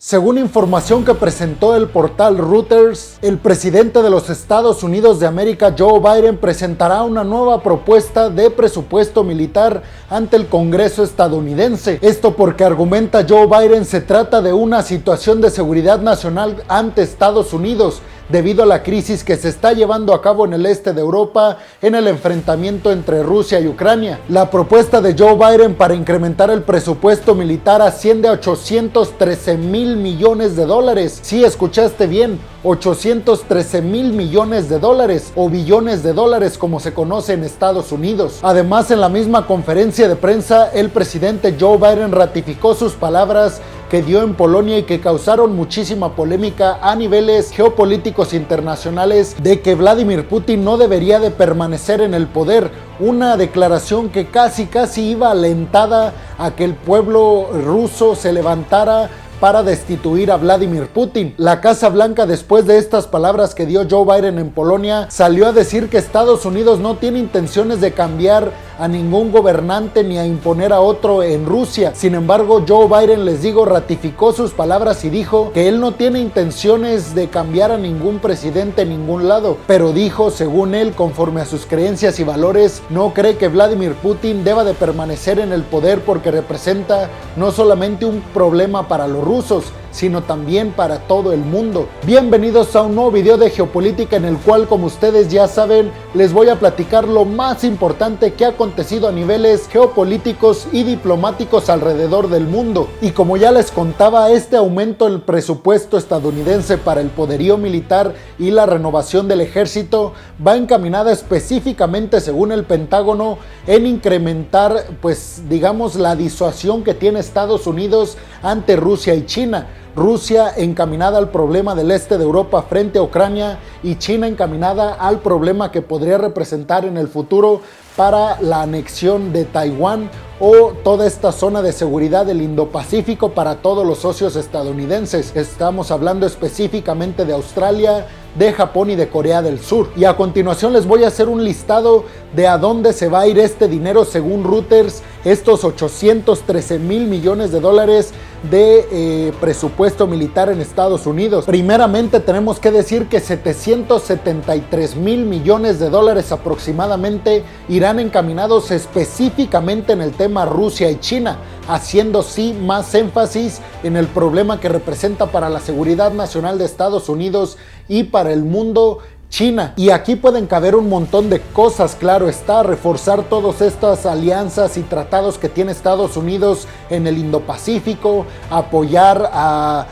Según información que presentó el portal Reuters, el presidente de los Estados Unidos de América, Joe Biden, presentará una nueva propuesta de presupuesto militar ante el Congreso estadounidense. Esto porque, argumenta Joe Biden, se trata de una situación de seguridad nacional ante Estados Unidos, debido a la crisis que se está llevando a cabo en el este de Europa en el enfrentamiento entre Rusia y Ucrania. La propuesta de Joe Biden para incrementar el presupuesto militar asciende a 813 mil millones de dólares. Sí, escuchaste bien, 813 mil millones de dólares o billones de dólares como se conoce en Estados Unidos. Además, en la misma conferencia de prensa, el presidente Joe Biden ratificó sus palabras que dio en Polonia y que causaron muchísima polémica a niveles geopolíticos internacionales, de que Vladimir Putin no debería de permanecer en el poder. Una declaración que casi iba alentada a que el pueblo ruso se levantara para destituir a Vladimir Putin. La Casa Blanca, después de estas palabras que dio Joe Biden en Polonia, salió a decir que Estados Unidos no tiene intenciones de cambiar a ningún gobernante ni a imponer a otro en Rusia. Sin embargo, Joe Biden, les digo, ratificó sus palabras y dijo que él no tiene intenciones de cambiar a ningún presidente en ningún lado, pero dijo, según él, conforme a sus creencias y valores, no cree que Vladimir Putin deba de permanecer en el poder porque representa no solamente un problema para los rusos, sino también para todo el mundo. Bienvenidos a un nuevo video de geopolítica en el cual, como ustedes ya saben, les voy a platicar lo más importante que ha acontecido a niveles geopolíticos y diplomáticos alrededor del mundo. Y como ya les contaba, este aumento del presupuesto estadounidense para el poderío militar y la renovación del ejército va encaminada específicamente, según el Pentágono, en incrementar, pues digamos, la disuasión que tiene Estados Unidos ante Rusia y China. Rusia encaminada al problema del este de Europa frente a Ucrania y China encaminada al problema que podría representar en el futuro para la anexión de Taiwán o toda esta zona de seguridad del Indo-Pacífico para todos los socios estadounidenses. Estamos hablando específicamente de Australia, de Japón y de Corea del Sur. Y a continuación les voy a hacer un listado de a dónde se va a ir este dinero según Reuters, estos 813 mil millones de dólares de presupuesto militar en Estados Unidos. Primeramente tenemos que decir que 773 mil millones de dólares aproximadamente irán encaminados específicamente en el tema Rusia y China, haciendo sí más énfasis en el problema que representa para la seguridad nacional de Estados Unidos y para el mundo China. Y aquí pueden caber un montón de cosas, claro está, reforzar todas estas alianzas y tratados que tiene Estados Unidos en el Indo-Pacífico, apoyar a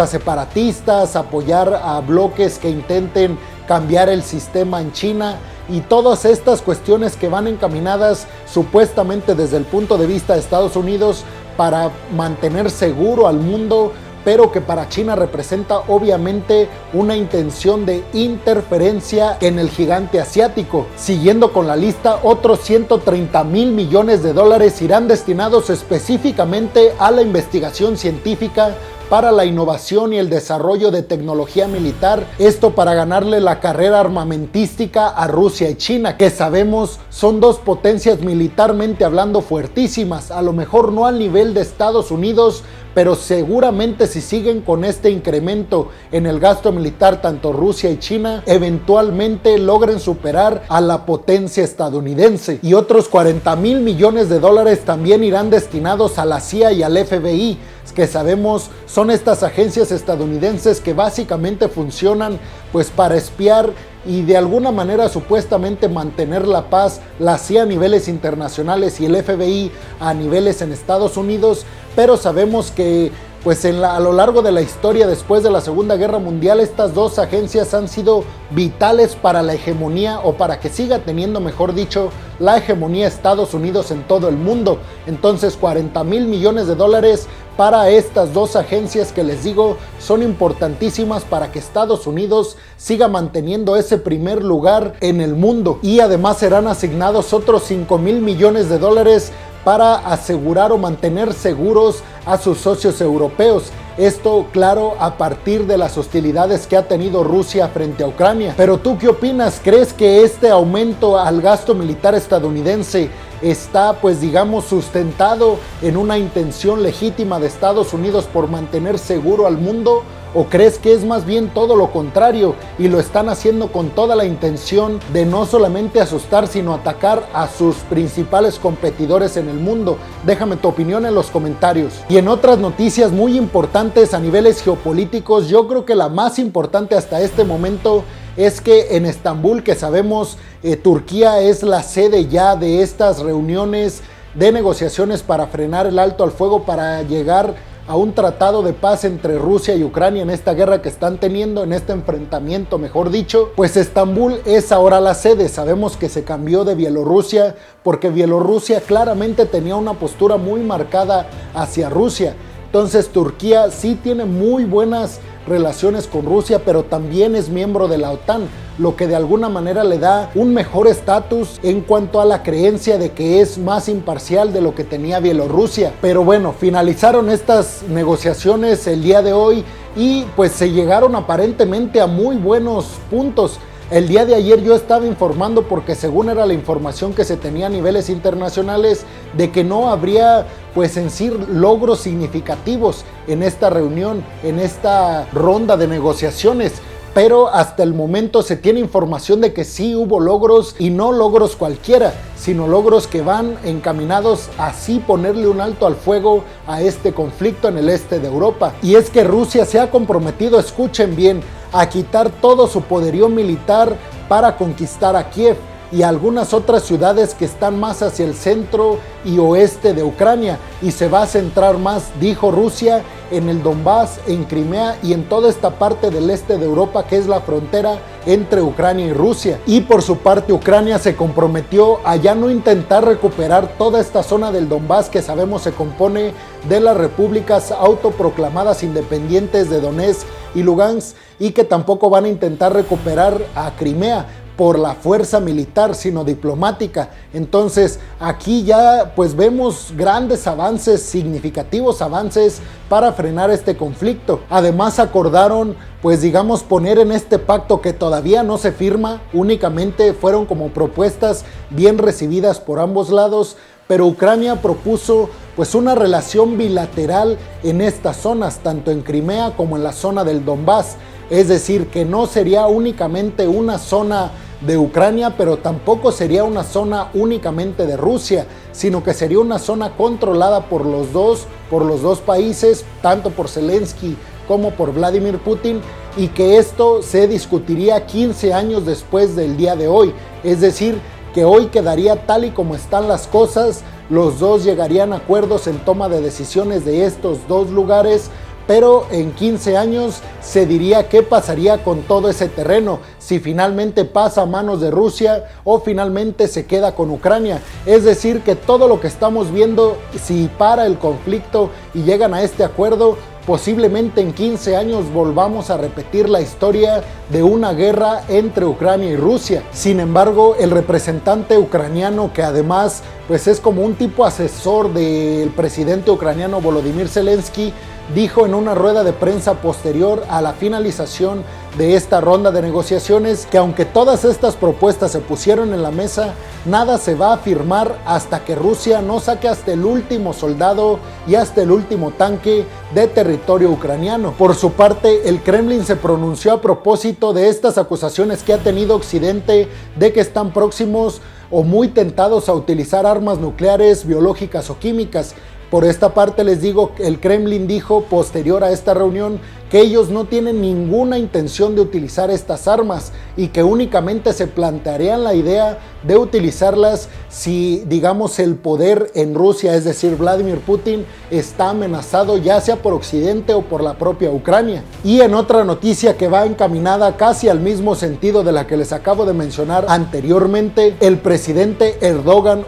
separatistas, apoyar a bloques que intenten cambiar el sistema en China, y todas estas cuestiones que van encaminadas supuestamente desde el punto de vista de Estados Unidos para mantener seguro al mundo, pero que para China representa obviamente una intención de interferencia en el gigante asiático. Siguiendo con la lista, otros 130 mil millones de dólares irán destinados específicamente a la investigación científica para la innovación y el desarrollo de tecnología militar, esto para ganarle la carrera armamentística a Rusia y China, que sabemos son dos potencias militarmente hablando fuertísimas, a lo mejor no al nivel de Estados Unidos, pero seguramente si siguen con este incremento en el gasto militar, tanto Rusia y China eventualmente logren superar a la potencia estadounidense. Y otros 40 mil millones de dólares también irán destinados a la CIA y al FBI, que sabemos son estas agencias estadounidenses que básicamente funcionan pues para espiar y de alguna manera supuestamente mantener la paz, la CIA a niveles internacionales y el FBI a niveles en Estados Unidos, pero sabemos que pues a lo largo de la historia después de la Segunda Guerra Mundial estas dos agencias han sido vitales para la hegemonía, o para que siga teniendo, mejor dicho, la hegemonía Estados Unidos en todo el mundo. Entonces 40 mil millones de dólares para estas dos agencias que les digo son importantísimas para que Estados Unidos siga manteniendo ese primer lugar en el mundo. Y además serán asignados otros 5 mil millones de dólares para asegurar o mantener seguros a sus socios europeos. Esto, claro, a partir de las hostilidades que ha tenido Rusia frente a Ucrania. Pero ¿tú qué opinas? ¿Crees que este aumento al gasto militar estadounidense está pues digamos sustentado en una intención legítima de Estados Unidos por mantener seguro al mundo? ¿O crees que es más bien todo lo contrario y lo están haciendo con toda la intención de no solamente asustar, sino atacar a sus principales competidores en el mundo? Déjame tu opinión en los comentarios. Y en otras noticias muy importantes a niveles geopolíticos, yo creo que la más importante hasta este momento es que en Estambul, que sabemos Turquía es la sede ya de estas reuniones de negociaciones para frenar el alto al fuego, para llegar a un tratado de paz entre Rusia y Ucrania en esta guerra que están teniendo, en este enfrentamiento mejor dicho, pues Estambul es ahora la sede. Sabemos que se cambió de Bielorrusia porque Bielorrusia claramente tenía una postura muy marcada hacia Rusia. Entonces Turquía sí tiene muy buenas relaciones con Rusia, pero también es miembro de la OTAN, lo que de alguna manera le da un mejor estatus en cuanto a la creencia de que es más imparcial de lo que tenía Bielorrusia. Pero bueno, finalizaron estas negociaciones el día de hoy y pues se llegaron aparentemente a muy buenos puntos. El día de ayer yo estaba informando porque según era la información que se tenía a niveles internacionales de que no habría pues en sí logros significativos en esta reunión, en esta ronda de negociaciones. Pero hasta el momento se tiene información de que sí hubo logros y no logros cualquiera, sino logros que van encaminados a así ponerle un alto al fuego a este conflicto en el este de Europa. Y es que Rusia se ha comprometido, escuchen bien, a quitar todo su poderío militar para conquistar a Kiev y algunas otras ciudades que están más hacia el centro y oeste de Ucrania, y se va a centrar más, dijo Rusia, en el Donbass, en Crimea y en toda esta parte del este de Europa que es la frontera entre Ucrania y Rusia. Y por su parte Ucrania se comprometió a ya no intentar recuperar toda esta zona del Donbass que sabemos se compone de las repúblicas autoproclamadas independientes de Donetsk y Lugansk, y que tampoco van a intentar recuperar a Crimea por la fuerza militar, sino diplomática. Entonces aquí ya pues vemos grandes avances, significativos avances para frenar este conflicto. Además acordaron pues digamos poner en este pacto, que todavía no se firma, únicamente fueron como propuestas bien recibidas por ambos lados, pero Ucrania propuso pues una relación bilateral en estas zonas, tanto en Crimea como en la zona del Donbass. Es decir, que no sería únicamente una zona de Ucrania, pero tampoco sería una zona únicamente de Rusia, sino que sería una zona controlada por los dos países, tanto por Zelensky como por Vladimir Putin, y que esto se discutiría 15 años después del día de hoy. Es decir, que hoy quedaría tal y como están las cosas, los dos llegarían a acuerdos en toma de decisiones de estos dos lugares, pero en 15 años se diría qué pasaría con todo ese terreno, si finalmente pasa a manos de Rusia o finalmente se queda con Ucrania. Es decir, que todo lo que estamos viendo, si para el conflicto y llegan a este acuerdo, posiblemente en 15 años volvamos a repetir la historia de una guerra entre Ucrania y Rusia. Sin embargo, el representante ucraniano, que además pues es como un tipo asesor del presidente ucraniano Volodymyr Zelensky, dijo en una rueda de prensa posterior a la finalización de esta ronda de negociaciones que aunque todas estas propuestas se pusieron en la mesa, nada se va a firmar hasta que Rusia no saque hasta el último soldado y hasta el último tanque de territorio ucraniano. Por su parte, el Kremlin se pronunció a propósito de estas acusaciones que ha tenido Occidente de que están próximos o muy tentados a utilizar armas nucleares, biológicas o químicas. Por esta parte les digo, el Kremlin dijo posterior a esta reunión que ellos no tienen ninguna intención de utilizar estas armas y que únicamente se plantearían la idea de utilizarlas si, digamos, el poder en Rusia, es decir, Vladimir Putin, está amenazado ya sea por Occidente o por la propia Ucrania. Y en otra noticia que va encaminada casi al mismo sentido de la que les acabo de mencionar anteriormente, el presidente Erdogan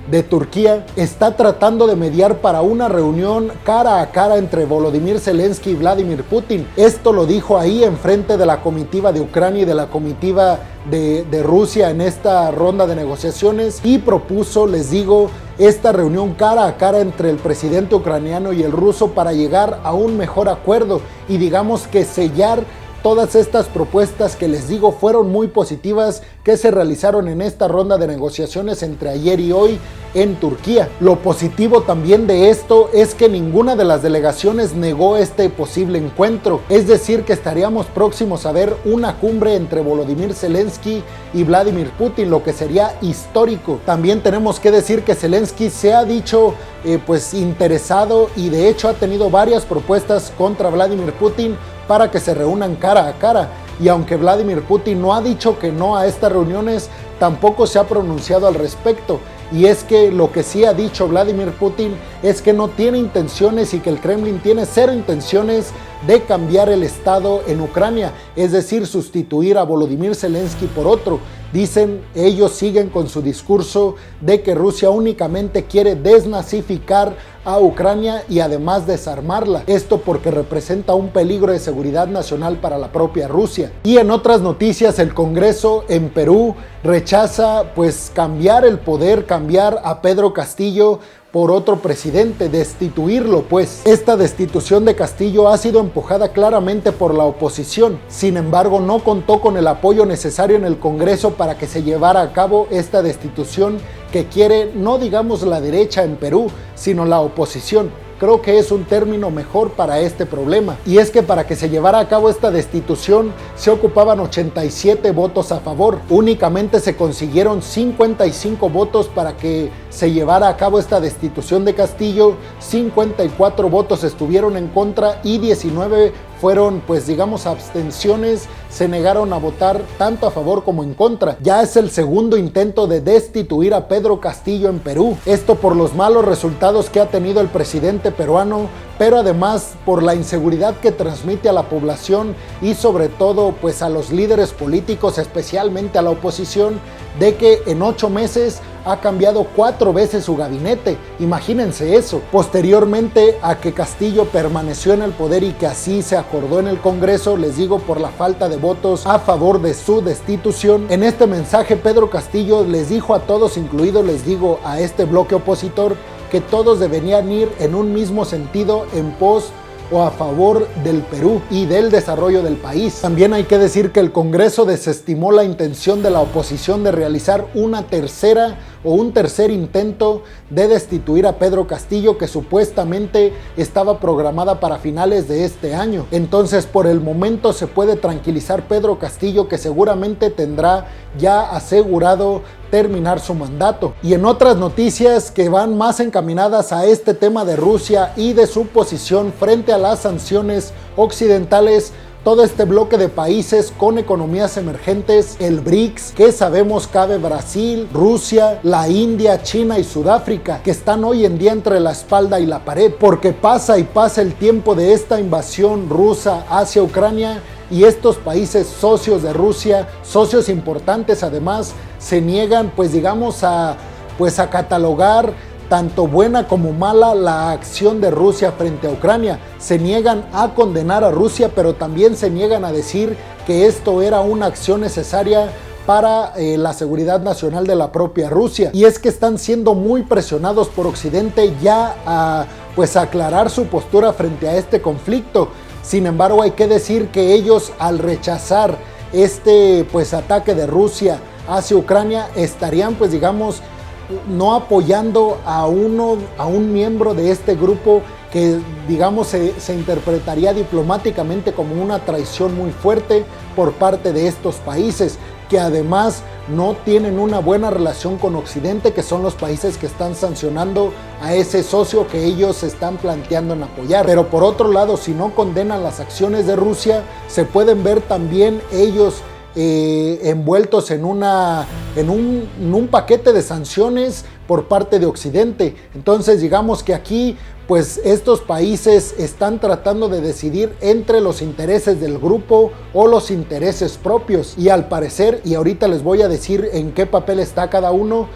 de Turquía está tratando de mediar para una reunión cara a cara entre Volodymyr Zelensky y Vladimir Putin. Esto lo dijo ahí enfrente de la comitiva de Ucrania y de la comitiva de Rusia en esta ronda de negociaciones, y propuso, les digo, esta reunión cara a cara entre el presidente ucraniano y el ruso para llegar a un mejor acuerdo y digamos que sellar todas estas propuestas que les digo fueron muy positivas que se realizaron en esta ronda de negociaciones entre ayer y hoy en Turquía. Lo positivo también de esto es que ninguna de las delegaciones negó este posible encuentro, es decir que estaríamos próximos a ver una cumbre entre Volodymyr Zelensky y Vladimir Putin, lo que sería histórico. También tenemos que decir que Zelensky se ha dicho pues interesado y de hecho ha tenido varias propuestas contra Vladimir Putin para que se reúnan cara a cara. Y aunque Vladimir Putin no ha dicho que no a estas reuniones, tampoco se ha pronunciado al respecto. Y es que lo que sí ha dicho Vladimir Putin es que no tiene intenciones y que el Kremlin tiene cero intenciones de cambiar el estado en Ucrania, es decir, sustituir a Volodymyr Zelensky por otro. Dicen, ellos siguen con su discurso de que Rusia únicamente quiere desnazificar a Ucrania y además desarmarla. Esto porque representa un peligro de seguridad nacional para la propia Rusia. Y en otras noticias, el Congreso en Perú rechaza pues cambiar el poder, cambiar a Pedro Castillo por otro presidente, destituirlo pues. Esta destitución de Castillo ha sido empujada claramente por la oposición, sin embargo no contó con el apoyo necesario en el Congreso para que se llevara a cabo esta destitución que quiere no digamos la derecha en Perú, sino la oposición. Creo que es un término mejor para este problema. Y es que para que se llevara a cabo esta destitución se ocupaban 87 votos a favor. Únicamente se consiguieron 55 votos para que se llevara a cabo esta destitución de Castillo. 54 votos estuvieron en contra y 19 fueron pues digamos abstenciones, se negaron a votar tanto a favor como en contra. Ya es el segundo intento de destituir a Pedro Castillo en Perú. Esto por los malos resultados que ha tenido el presidente peruano, pero además por la inseguridad que transmite a la población y sobre todo pues a los líderes políticos, especialmente a la oposición, de que en 8 meses ha cambiado 4 veces su gabinete. Imagínense eso. Posteriormente a que Castillo permaneció en el poder y que así se acordó en el Congreso, les digo, por la falta de votos a favor de su destitución. En este mensaje Pedro Castillo les dijo a todos, incluido les digo a este bloque opositor, que todos deberían ir en un mismo sentido en pos o a favor del Perú y del desarrollo del país. También hay que decir que el Congreso desestimó la intención de la oposición de realizar una tercera o un tercer intento de destituir a Pedro Castillo, que supuestamente estaba programada para finales de este año. Entonces por el momento se puede tranquilizar Pedro Castillo, que seguramente tendrá ya asegurado terminar su mandato. Y en otras noticias que van más encaminadas a este tema de Rusia y de su posición frente a las sanciones occidentales, todo este bloque de países con economías emergentes, el BRICS, que sabemos cabe Brasil, Rusia, la India, China y Sudáfrica, que están hoy en día entre la espalda y la pared, porque pasa y pasa el tiempo de esta invasión rusa hacia Ucrania y estos países socios de Rusia, socios importantes además, se niegan pues digamos a catalogar tanto buena como mala la acción de Rusia frente a Ucrania. Se niegan a condenar a Rusia, pero también se niegan a decir que esto era una acción necesaria para la seguridad nacional de la propia Rusia. Y es que están siendo muy presionados por Occidente ya a aclarar su postura frente a este conflicto. Sin embargo, hay que decir que ellos, al rechazar este ataque de Rusia hacia Ucrania, estarían digamos no apoyando a un miembro de este grupo que digamos se interpretaría diplomáticamente como una traición muy fuerte por parte de estos países, que además no tienen una buena relación con Occidente, que son los países que están sancionando a ese socio que ellos están planteando en apoyar. Pero por otro lado, si no condenan las acciones de Rusia, se pueden ver también ellos envueltos en un paquete de sanciones por parte de Occidente. Entonces digamos que aquí estos países están tratando de decidir entre los intereses del grupo o los intereses propios, y al parecer, y ahorita les voy a decir en qué papel está cada uno,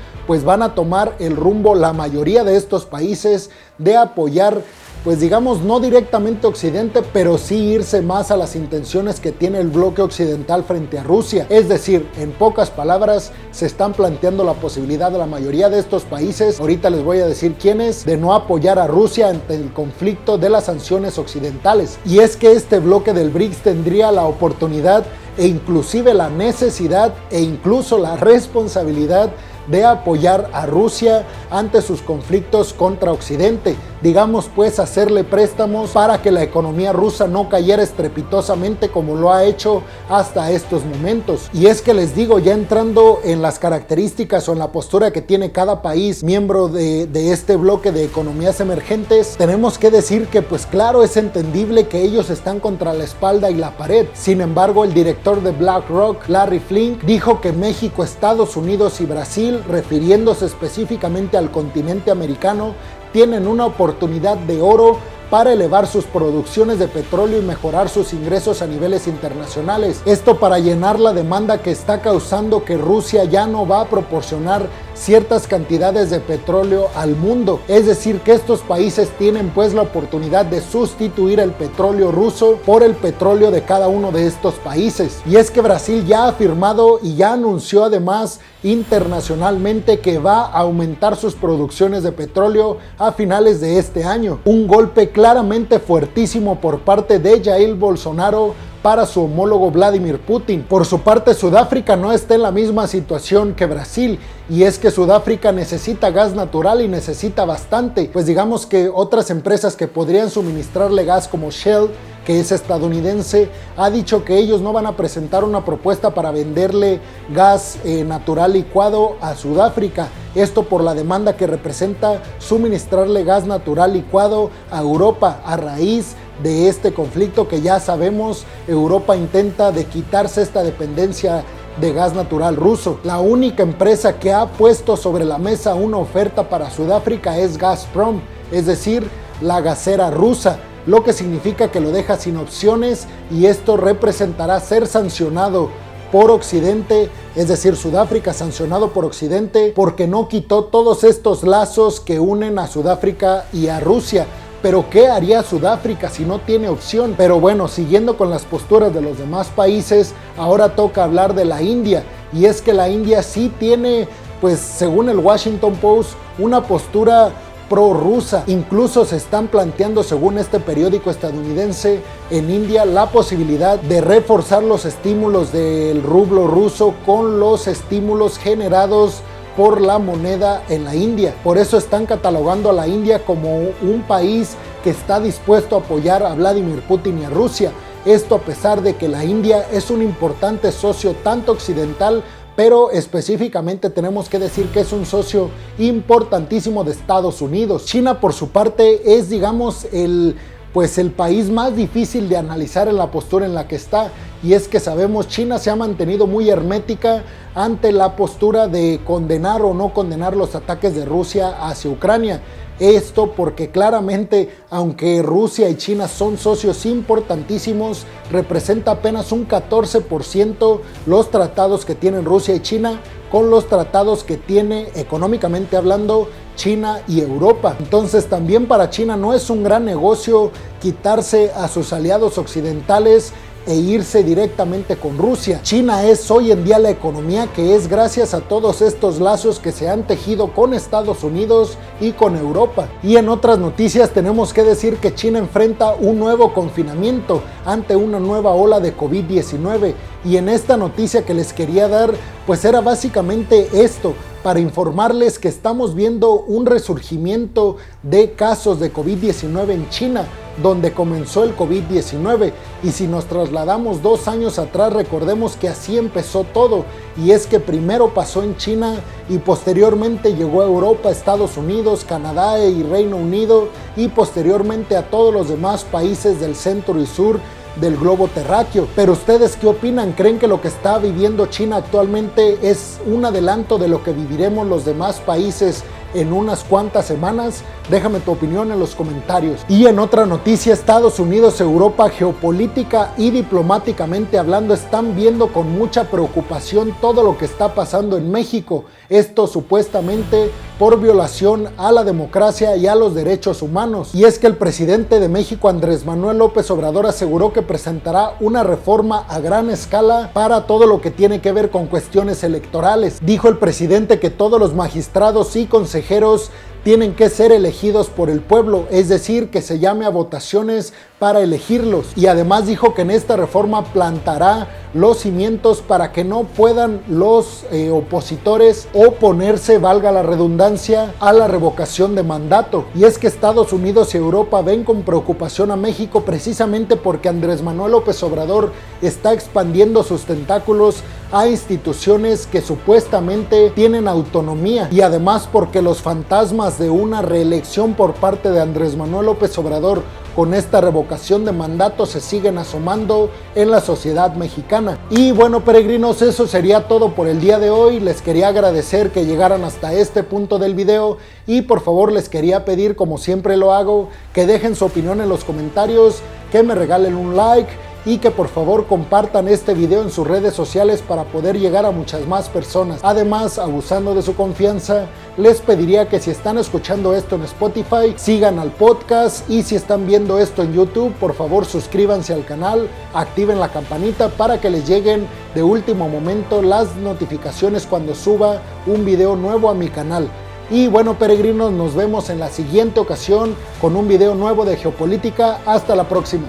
van a tomar el rumbo la mayoría de estos países de apoyar pues digamos no directamente a Occidente, pero sí irse más a las intenciones que tiene el bloque occidental frente a Rusia. Es decir, en pocas palabras, se están planteando la posibilidad de la mayoría de estos países, ahorita les voy a decir quiénes, de no apoyar a Rusia ante el conflicto de las sanciones occidentales. Y es que este bloque del BRICS tendría la oportunidad e inclusive la necesidad e incluso la responsabilidad de apoyar a Rusia ante sus conflictos contra Occidente. Digamos pues hacerle préstamos para que la economía rusa no cayera estrepitosamente como lo ha hecho hasta estos momentos. Y es que les digo, ya entrando en las características o en la postura que tiene cada país miembro de este bloque de economías emergentes, tenemos que decir que pues claro, es entendible que ellos están contra la espalda y la pared. Sin embargo, el director de BlackRock, Larry Fink, dijo que México, Estados Unidos y Brasil, refiriéndose específicamente al continente americano, tienen una oportunidad de oro para elevar sus producciones de petróleo y mejorar sus ingresos a niveles internacionales. Esto para llenar la demanda que está causando que Rusia ya no va a proporcionar ciertas cantidades de petróleo al mundo. Es decir, que estos países tienen pues la oportunidad de sustituir el petróleo ruso por el petróleo de cada uno de estos países. Y es que Brasil ya ha afirmado y ya anunció además internacionalmente que va a aumentar sus producciones de petróleo a finales de este año. Un golpe claramente fuertísimo por parte de Jair Bolsonaro para su homólogo Vladimir Putin. Por su parte, Sudáfrica no está en la misma situación que Brasil, y es que Sudáfrica necesita gas natural y necesita bastante, pues digamos que otras empresas que podrían suministrarle gas como Shell, que es estadounidense, ha dicho que ellos no van a presentar una propuesta para venderle gas natural licuado a Sudáfrica. Esto por la demanda que representa suministrarle gas natural licuado a Europa a raíz de este conflicto que ya sabemos, Europa intenta de quitarse esta dependencia de gas natural ruso. La única empresa que ha puesto sobre la mesa una oferta para Sudáfrica es Gazprom, es decir, la gasera rusa, lo que significa que lo deja sin opciones, y esto representará ser sancionado por Occidente, es decir, Sudáfrica sancionado por Occidente porque no quitó todos estos lazos que unen a Sudáfrica y a Rusia. Pero ¿qué haría Sudáfrica si no tiene opción? Pero bueno, siguiendo con las posturas de los demás países, ahora toca hablar de la India. Y es que la India sí tiene, pues según el Washington Post, una postura prorrusa. Incluso se están planteando, según este periódico estadounidense, en India la posibilidad de reforzar los estímulos del rublo ruso con los estímulos generados por la moneda en la India. Por eso están catalogando a la India como un país que está dispuesto a apoyar a Vladimir Putin y a Rusia. Esto a pesar de que la India es un importante socio tanto occidental, pero específicamente tenemos que decir que es un socio importantísimo de Estados Unidos. China, por su parte, es digamos el país más difícil de analizar en la postura en la que está, y es que sabemos China se ha mantenido muy hermética ante la postura de condenar o no condenar los ataques de Rusia hacia Ucrania. Esto porque claramente, aunque Rusia y China son socios importantísimos, representa apenas un 14% los tratados que tienen Rusia y China con los tratados que tiene económicamente hablando China y Europa. Entonces también para China no es un gran negocio quitarse a sus aliados occidentales e irse directamente con Rusia. China es hoy en día la economía que es gracias a todos estos lazos que se han tejido con Estados Unidos y con Europa. Y en otras noticias tenemos que decir que China enfrenta un nuevo confinamiento ante una nueva ola de COVID-19, y en esta noticia que les quería dar pues era básicamente esto, para informarles que estamos viendo un resurgimiento de casos de COVID-19 en China, donde comenzó el COVID-19. Y si nos trasladamos 2 años atrás, recordemos que así empezó todo, y es que primero pasó en China y posteriormente llegó a Europa, Estados Unidos, Canadá y Reino Unido, y posteriormente a todos los demás países del centro y sur del globo terráqueo. Pero ¿ustedes qué opinan? ¿Creen que lo que está viviendo China actualmente es un adelanto de lo que viviremos los demás países en unas cuantas semanas? Déjame tu opinión en los comentarios. Y en otra noticia, Estados Unidos, Europa, geopolítica y diplomáticamente hablando, están viendo con mucha preocupación todo lo que está pasando en México. Esto supuestamente por violación a la democracia y a los derechos humanos. Y es que el presidente de México, Andrés Manuel López Obrador, aseguró que presentará una reforma a gran escala para todo lo que tiene que ver con cuestiones electorales. Dijo el presidente que todos los magistrados y consejeros tienen que ser elegidos por el pueblo, es decir, que se llame a votaciones para elegirlos. Y además dijo que en esta reforma plantará los cimientos para que no puedan los opositores oponerse, valga la redundancia, a la revocación de mandato. Y es que Estados Unidos y Europa ven con preocupación a México precisamente porque Andrés Manuel López Obrador está expandiendo sus tentáculos a instituciones que supuestamente tienen autonomía, y además porque los fantasmas de una reelección por parte de Andrés Manuel López Obrador con esta revocación de mandato se siguen asomando en la sociedad mexicana. Y bueno, peregrinos, eso sería todo por el día de hoy. Les quería agradecer que llegaran hasta este punto del video y por favor les quería pedir, como siempre lo hago, que dejen su opinión en los comentarios, que me regalen un like y que por favor compartan este video en sus redes sociales para poder llegar a muchas más personas. Además, abusando de su confianza, les pediría que si están escuchando esto en Spotify, sigan al podcast, y si están viendo esto en YouTube, por favor suscríbanse al canal, activen la campanita para que les lleguen de último momento las notificaciones cuando suba un video nuevo a mi canal. Y bueno, peregrinos, nos vemos en la siguiente ocasión con un video nuevo de geopolítica. Hasta la próxima.